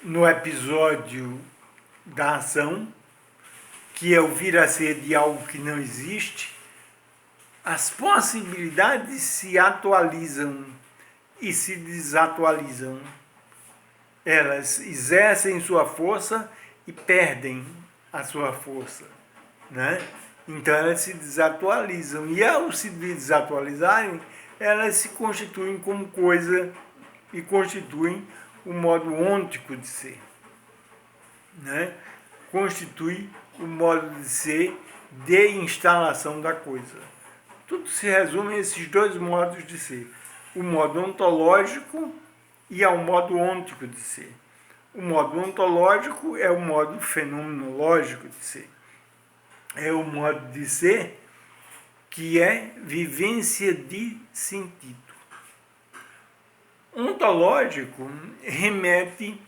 no episódio da ação, que é o vir a ser de algo que não existe, as possibilidades se atualizam e se desatualizam. Elas exercem sua força e perdem a sua força, né? Então elas se desatualizam. E ao se desatualizarem, elas se constituem como coisa e constituem o modo ôntico de ser, né? Constitui o modo de ser de instalação da coisa. Tudo se resume a esses dois modos de ser: o modo ontológico e ao modo ôntico de ser. O modo ontológico é o modo fenomenológico de ser. É o modo de ser que é vivência de sentido. Ontológico remete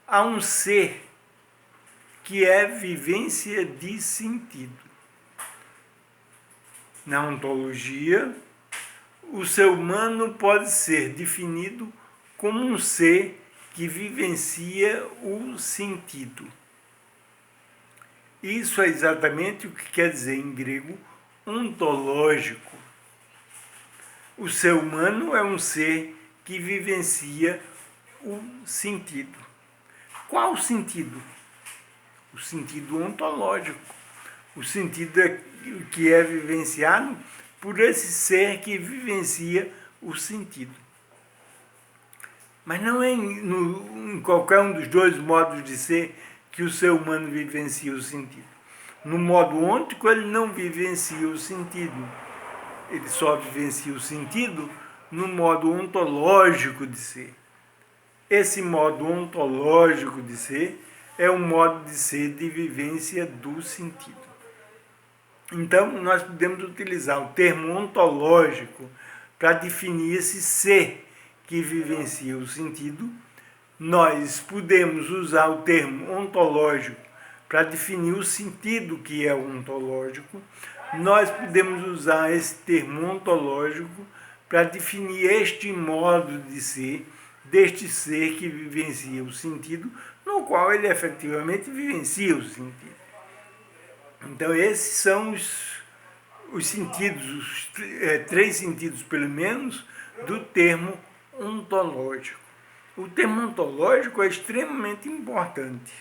a um ser que é vivência de sentido. Na ontologia, o ser humano pode ser definido como um ser que vivencia o sentido. Isso é exatamente o que quer dizer em grego ontológico. O ser humano é um ser que vivencia o sentido. Qual o sentido? O sentido ontológico. O sentido que é vivenciado por esse ser que vivencia o sentido. Mas não é em qualquer um dos dois modos de ser que o ser humano vivencia o sentido. No modo ôntico, ele não vivencia o sentido. Ele só vivencia o sentido no modo ontológico de ser. Esse modo ontológico de ser é um modo de ser de vivência do sentido. Então, nós podemos utilizar o termo ontológico para definir esse ser que vivencia o sentido. Nós podemos usar o termo ontológico para definir o sentido que é ontológico. Nós podemos usar esse termo ontológico para definir este modo de ser, deste ser que vivencia o sentido, no qual ele efetivamente vivencia o sentido. Então, esses são os sentidos, três sentidos pelo menos, do termo ontológico. O termo ontológico é extremamente importante,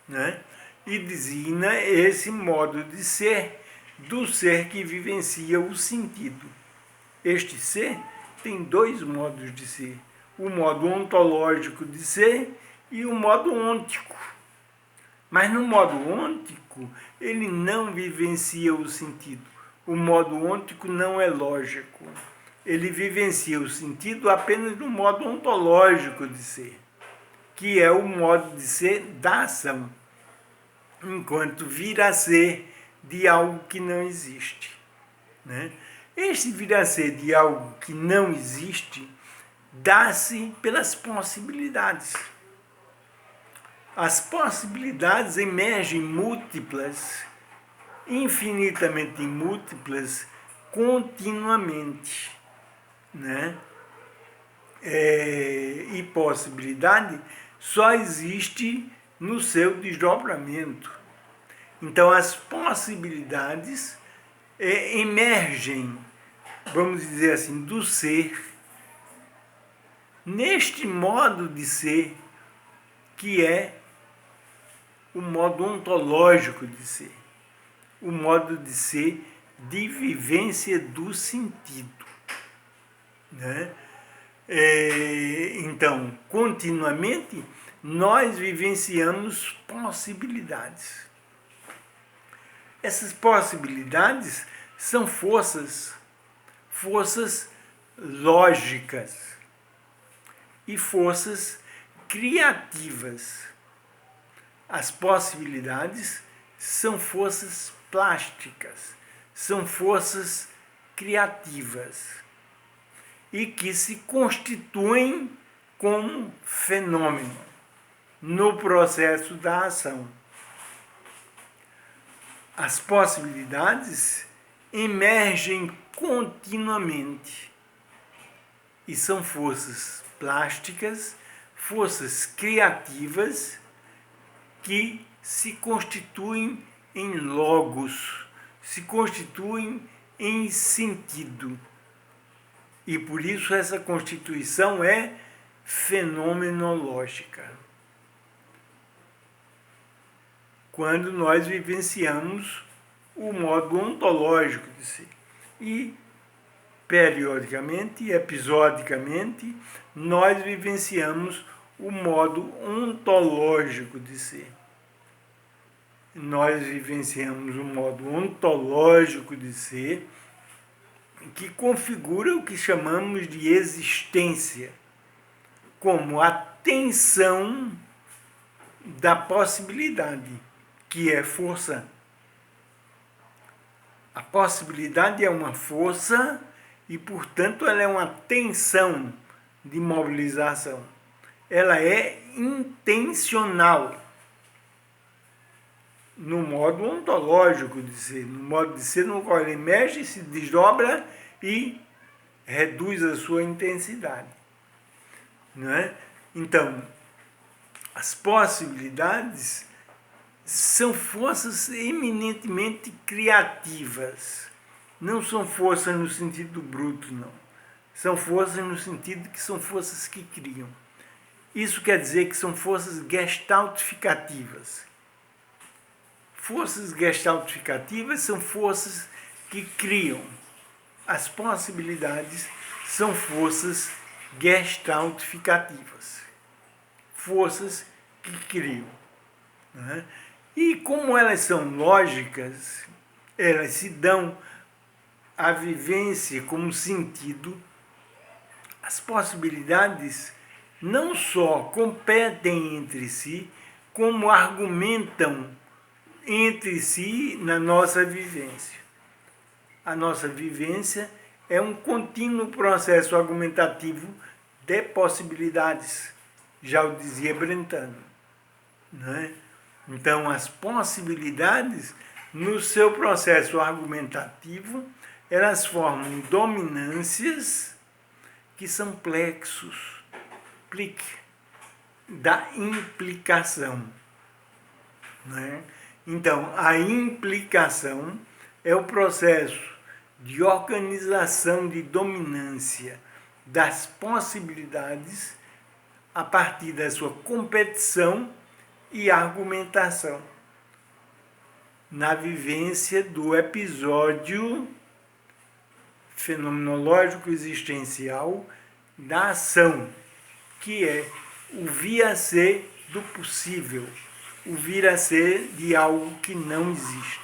né? E designa esse modo de ser do ser que vivencia o sentido. Este ser tem dois modos de ser: o modo ontológico de ser e o modo ôntico. Mas no modo ôntico, ele não vivencia o sentido. O modo ôntico não é lógico. Ele vivencia o sentido apenas no modo ontológico de ser, que é o modo de ser da ação, enquanto vir a ser de algo que não existe, né? Este vir a ser de algo que não existe dá-se pelas possibilidades. As possibilidades emergem múltiplas, infinitamente múltiplas, continuamente, né? E possibilidade só existe no seu desdobramento. Então, as possibilidades emergem, vamos dizer assim, do ser, neste modo de ser que é o modo ontológico de ser, o modo de ser de vivência do sentido, né? Então, continuamente, nós vivenciamos possibilidades. Essas possibilidades são forças lógicas e forças criativas. As possibilidades são forças plásticas, são forças criativas e que se constituem como fenômeno no processo da ação. As possibilidades emergem continuamente e são forças plásticas, forças criativas que se constituem em logos, se constituem em sentido. E por isso essa constituição é fenomenológica. Quando nós vivenciamos o modo ontológico de ser. E, periodicamente, episodicamente, nós vivenciamos o modo ontológico de ser. Nós vivenciamos o modo ontológico de ser, que configura o que chamamos de existência, como a tensão da possibilidade, que é força. A possibilidade é uma força e, portanto, ela é uma tensão de mobilização. Ela é intencional no modo ontológico de ser, no modo de ser no qual ele mexe, se desdobra e reduz a sua intensidade. Não é? Então, as possibilidades são forças eminentemente criativas. Não são forças no sentido bruto, não. São forças no sentido que são forças que criam. Isso quer dizer que são forças gestaltificativas. Forças gestaltificativas são forças que criam. As possibilidades são forças gestaltificativas. Forças que criam. Né? E como elas são lógicas, elas se dão a vivência como sentido, as possibilidades não só competem entre si, como argumentam entre si na nossa vivência. A nossa vivência é um contínuo processo argumentativo de possibilidades, já o dizia Brentano. Não é? Então, as possibilidades, no seu processo argumentativo, elas formam dominâncias que são plexos, da implicação. Não é? Então, a implicação é o processo de organização de dominância das possibilidades a partir da sua competição e argumentação na vivência do episódio fenomenológico existencial da ação, que é o vir a ser do possível, o vir a ser de algo que não existe.